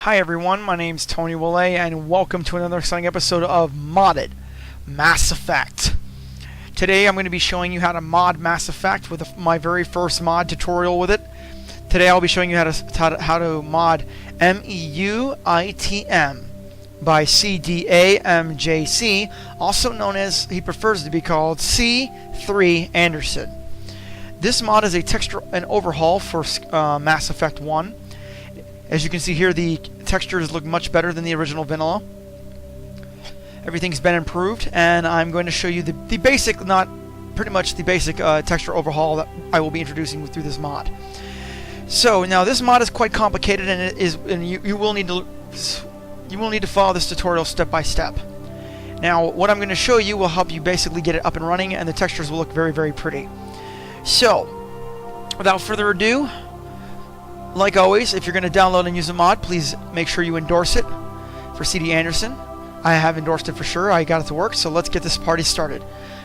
Hi everyone, my name's Tony Willay and welcome to another exciting episode of Modded Mass Effect. Today I'm going to be showing you how to mod Mass Effect with my very first mod tutorial with it. Today I'll be showing you how to mod MEUITM by CDAMJC, also known as, he prefers to be called, C3 Anderson. This mod is a texture and overhaul for Mass Effect 1. As you can see here, the textures look much better than the original vanilla. Everything's been improved, and I'm going to show you the basic, pretty much the basic texture overhaul that I will be introducing through this mod. So now this mod is quite complicated, and you will need to follow this tutorial step by step. Now, what I'm going to show you will help you basically get it up and running, and the textures will look very, very pretty. So, without further ado, like always, if you're going to download and use a mod, please make sure you endorse it for CD Anderson. I have endorsed it for sure. I got it to work, so let's get this party started.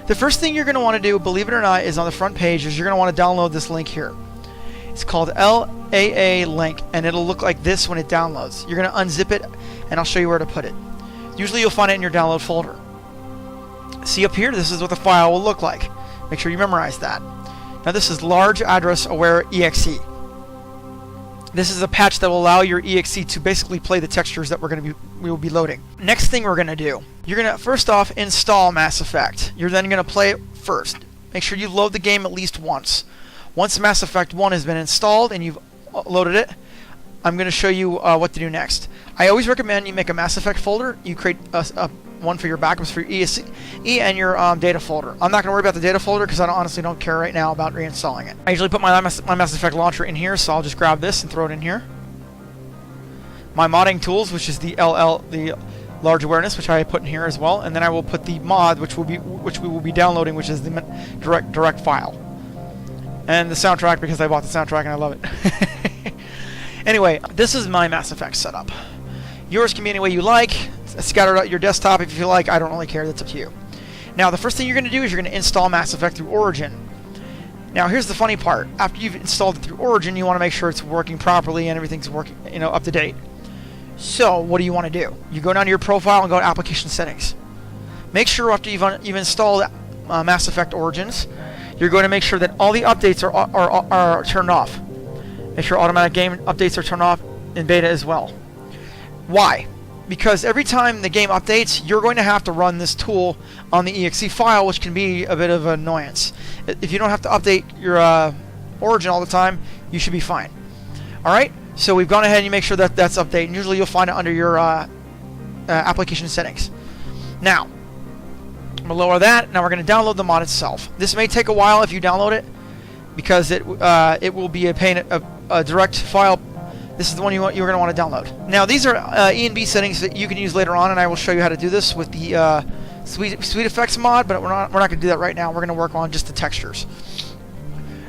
The first thing you're going to want to do, believe it or not, is on the front page, is you're going to want to download this link here. It's called LAA link, and it'll look like this when it downloads. You're going to unzip it, and I'll show you where to put it. Usually you'll find it in your download folder. See up here, this is what the file will look like. Make sure you memorize that. Now this is large address aware exe. This is a patch that will allow your exe to basically play the textures that we will be loading. Next thing we're going to do, you're going to first off install Mass Effect. You're then going to play it first. Make sure you load the game at least once. Once Mass Effect 1 has been installed and you've loaded it, I'm going to show you what to do next. I always recommend you make a Mass Effect folder. You create one for your backups for your ESC and your data folder. I'm not going to worry about the data folder because I honestly don't care right now about reinstalling it. I usually put my Mass Effect launcher in here, so I'll just grab this and throw it in here. My modding tools, which is the large awareness, which I put in here as well, and then I will put the mod, which we will be downloading, which is the direct file, and the soundtrack because I bought the soundtrack and I love it. Anyway, this is my Mass Effect setup. Yours can be any way you like. Scatter out your desktop if you like. I don't really care. That's up to you. Now, the first thing you're going to do is you're going to install Mass Effect through Origin. Now, here's the funny part. After you've installed it through Origin, you want to make sure it's working properly and everything's working, up to date. So, what do you want to do? You go down to your profile and go to Application Settings. Make sure after you've installed Mass Effect Origins, you're going to make sure that all the updates are turned off. Make sure automatic game updates are turned off in beta as well. Why? Because every time the game updates, you're going to have to run this tool on the exe file, which can be a bit of an annoyance. If you don't have to update your Origin all the time, you should be fine. Alright, so we've gone ahead and you make sure that that's updated. Usually you'll find it under your application settings. Now, I'm going to lower that. Now we're going to download the mod itself. This may take a while if you download it, because it will be a direct file. This is the one you're going to want to download. Now, these are E and B settings that you can use later on, and I will show you how to do this with the Sweet Effects mod, but we're not going to do that right now. We're going to work on just the textures.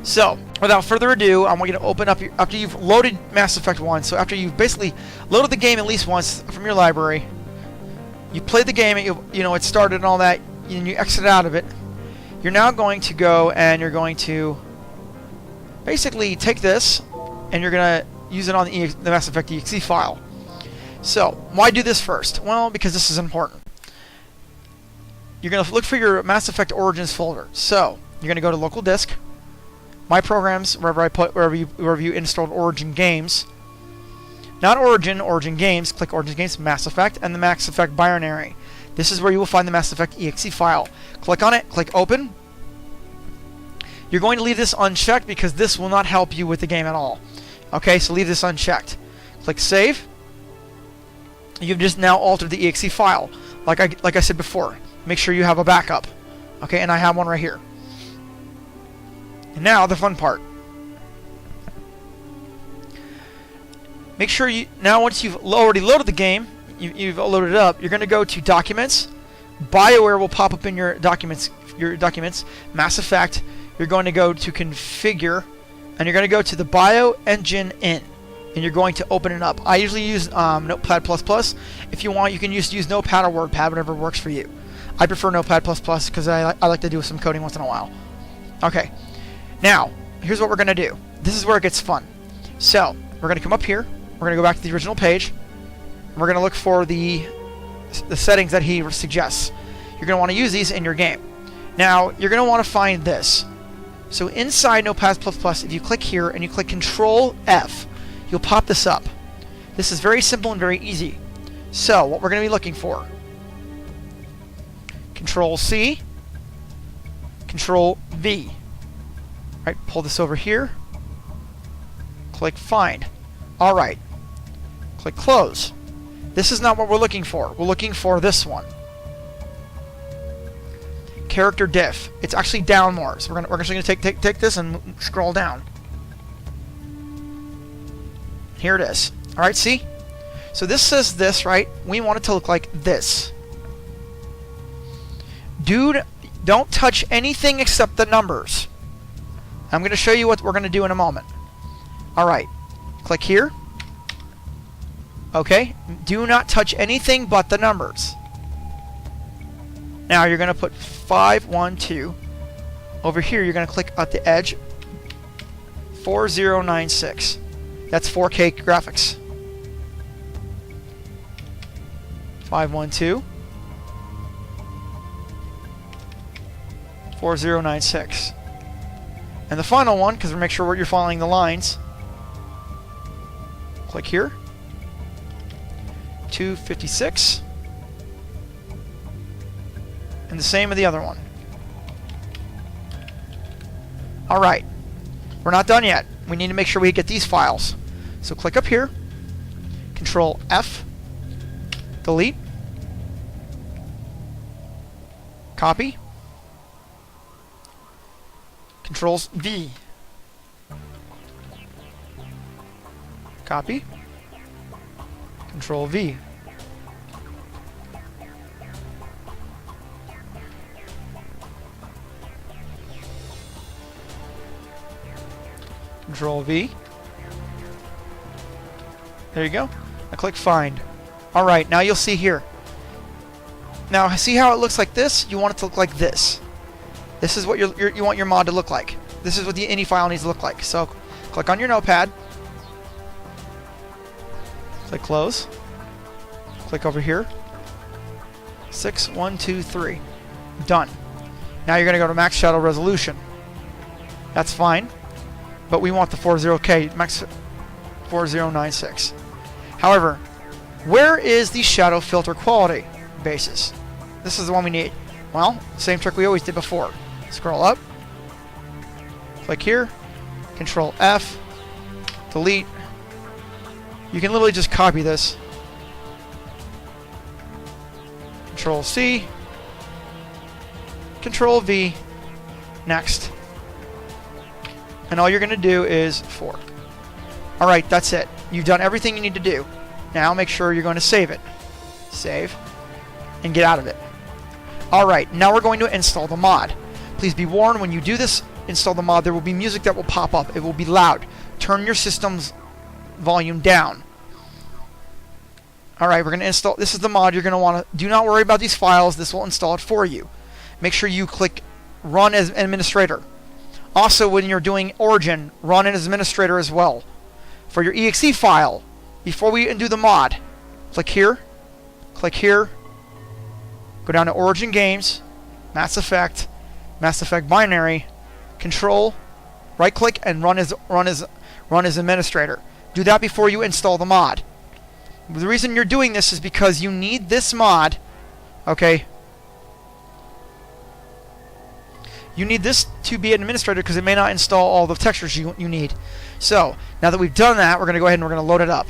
So, without further ado, I'm going to open up after you've loaded Mass Effect 1, so after you've basically loaded the game at least once from your library, you played the game, it started and all that, and you exit out of it, you're now going to go and you're going to basically take this, and you're going to use it on the Mass Effect exe file. So, why do this first? Well, because this is important. You're going to look for your Mass Effect Origins folder. So, you're going to go to Local Disk, My Programs, wherever you installed Origin Games. Not Origin Games. Click Origin Games, Mass Effect, and the Mass Effect binary. This is where you will find the Mass Effect exe file. Click on it, click Open. You're going to leave this unchecked because this will not help you with the game at all. Okay, so leave this unchecked. Click Save. You've just now altered the exe file. Like I said before, make sure you have a backup. Okay, and I have one right here. And now the fun part. Make sure once you've already loaded the game, you've loaded it up, you're going to go to Documents. BioWare will pop up in your documents. Mass Effect. You're going to go to Configure, and you're going to go to the BioEngine in, and you're going to open it up. I usually use Notepad++. If you want, you can use Notepad or WordPad, whatever works for you. I prefer Notepad++ because I like to do some coding once in a while. Okay, now here's what we're going to do. This is where it gets fun. So we're going to come up here. We're going to go back to the original page. We're going to look for the settings that he suggests. You're going to want to use these in your game. Now, you're going to want to find this. So inside Notepad++, if you click here and you click Control F, you'll pop this up. This is very simple and very easy. So, what we're going to be looking for: Control C, Control V. Right, pull this over here. Click Find. Alright. Click Close. This is not what we're looking for. We're looking for this one. Character diff. It's actually down more. So we're actually going to take this and scroll down. Here it is. Alright, see? So this says this, right? We want it to look like this. Dude, don't touch anything except the numbers. I'm going to show you what we're going to do in a moment. Alright. Click here. Okay. Do not touch anything but the numbers. Now you're going to put 512. Over here you're going to click at the edge 4096. That's 4K graphics. 512 4096. And the final one, because we make sure you're following the lines, click here. 256. And the same with the other one. Alright. We're not done yet. We need to make sure we get these files. So click up here. Control F. Delete. Copy. Controls V. Copy. Control V. Control V. There you go. Now click Find. Alright, now you'll see here. Now, see how it looks like this? You want it to look like this. This is what you want your mod to look like. This is what the ini file needs to look like. So, click on your notepad. Click Close. Click over here. 6123. Done. Now you're going to go to Max Shadow Resolution. That's fine. But we want the 40K, Max 4096. However, where is the shadow filter quality basis? This is the one we need. Well, same trick we always did before. Scroll up. Click here. Control F. Delete. You can literally just copy this. Control C. Control V. Next. And all you're going to do is fork. Alright, that's it. You've done everything you need to do. Now make sure you're going to save it. Save. And get out of it. Alright, now we're going to install the mod. Please be warned, when you do this, install the mod, there will be music that will pop up. It will be loud. Turn your system's volume down. Alright, we're going to install. This is the mod you're going to want to. Do not worry about these files. This will install it for you. Make sure you click Run as Administrator. Also, when you're doing Origin, run as Administrator as well. For your exe file, before we undo the mod, click here. Click here. Go down to Origin Games, Mass Effect Binary, Control, right click and run as administrator. Do that before you install the mod. The reason you're doing this is because you need this mod, okay? You need this to be an administrator because it may not install all the textures you need. So, now that we've done that, we're going to go ahead and we're going to load it up.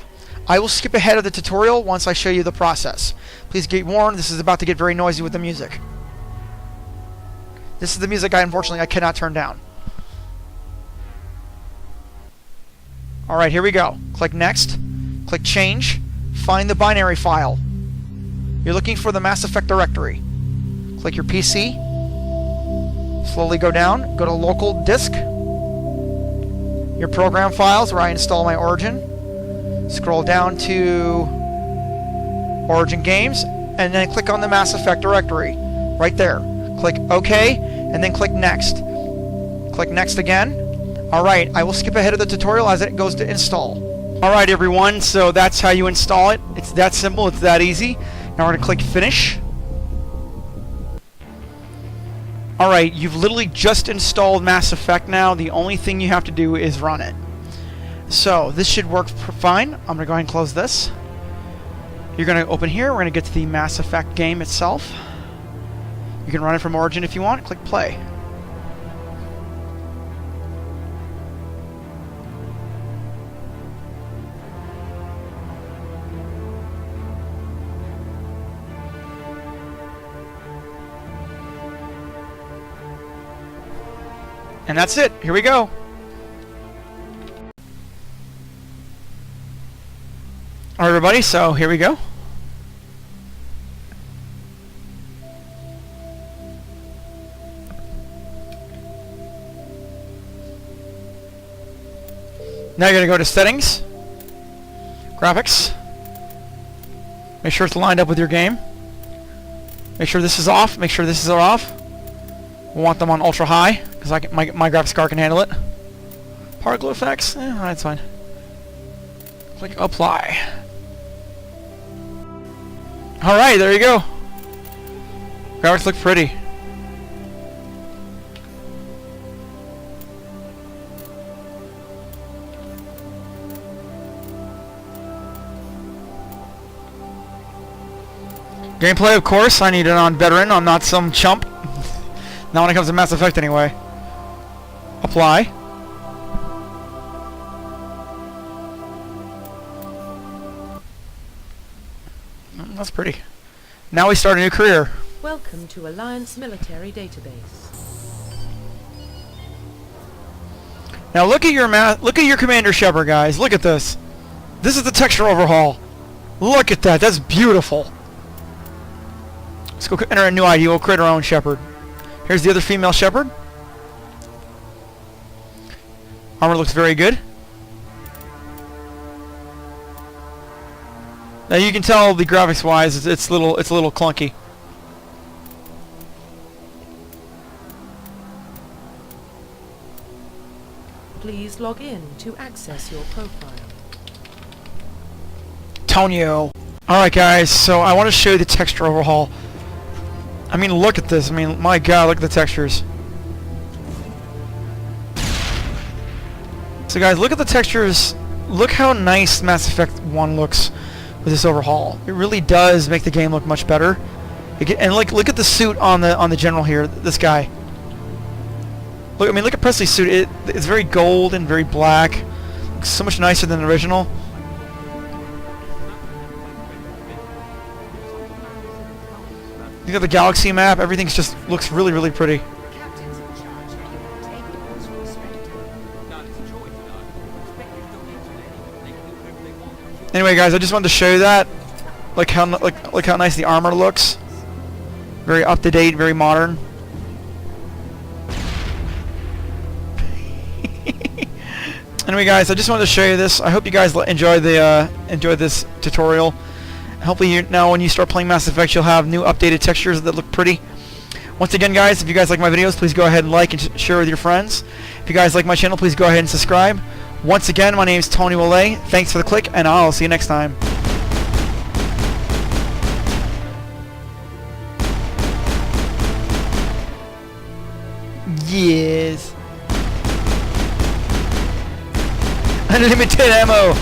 I will skip ahead of the tutorial once I show you the process. Please get warned, this is about to get very noisy with the music. This is the music unfortunately I cannot turn down. Alright, here we go. Click Next. Click Change. Find the binary file. You're looking for the Mass Effect directory. Click your PC. Slowly go down. Go to Local Disk. Your program files where I install my Origin. Scroll down to Origin Games. And then click on the Mass Effect directory. Right there. Click OK. And then click Next. Click Next again. Alright, I will skip ahead of the tutorial as it goes to install. Alright everyone, so that's how you install it. It's that simple, it's that easy. Now we're going to click Finish. Alright, you've literally just installed Mass Effect now. The only thing you have to do is run it. So, this should work fine. I'm going to go ahead and close this. You're going to open here, we're going to get to the Mass Effect game itself. You can run it from Origin if you want. Click Play. And that's it. Here we go. Alright everybody, so here we go. Now you're going to go to Settings, Graphics. Make sure it's lined up with your game. Make sure this is off. Make sure this is off. We want them on ultra high because my graphics card can handle it. Particle effects, that's fine. Click Apply. All right, there you go. Graphics look pretty. Gameplay, of course, I need it on veteran. I'm not some chump. Not when it comes to Mass Effect, anyway. Apply. That's pretty. Now we start a new career. Welcome to Alliance Military Database. Now look at your Commander Shepard, guys. Look at this. This is the texture overhaul. Look at that. That's beautiful. Let's go enter a new ID. We'll create our own Shepard. Here's the other female Shepard. Armor looks very good. Now you can tell the graphics-wise, it's a little clunky. Please log in to access your profile. Tonio. Alright guys, so I want to show you the texture overhaul. I mean, look at this. I mean, my god, look at the textures. So guys, look at the textures. Look how nice Mass Effect 1 looks with this overhaul. It really does make the game look much better. And look at the suit on the general here, this guy. Look, I mean, look at Presley's suit. It's very gold and very black. Looks so much nicer than the original. You got the galaxy map. Everything's just looks really, really pretty. Anyway, guys, I just wanted to show you that. Like how nice the armor looks. Very up to date, very modern. Anyway, guys, I just wanted to show you this. I hope you guys enjoyed this tutorial. Hopefully, now when you start playing Mass Effect, you'll have new updated textures that look pretty. Once again, guys, if you guys like my videos, please go ahead and like and share with your friends. If you guys like my channel, please go ahead and subscribe. Once again, my name is Tony Willay. Thanks for the click, and I'll see you next time. Yes. Unlimited ammo.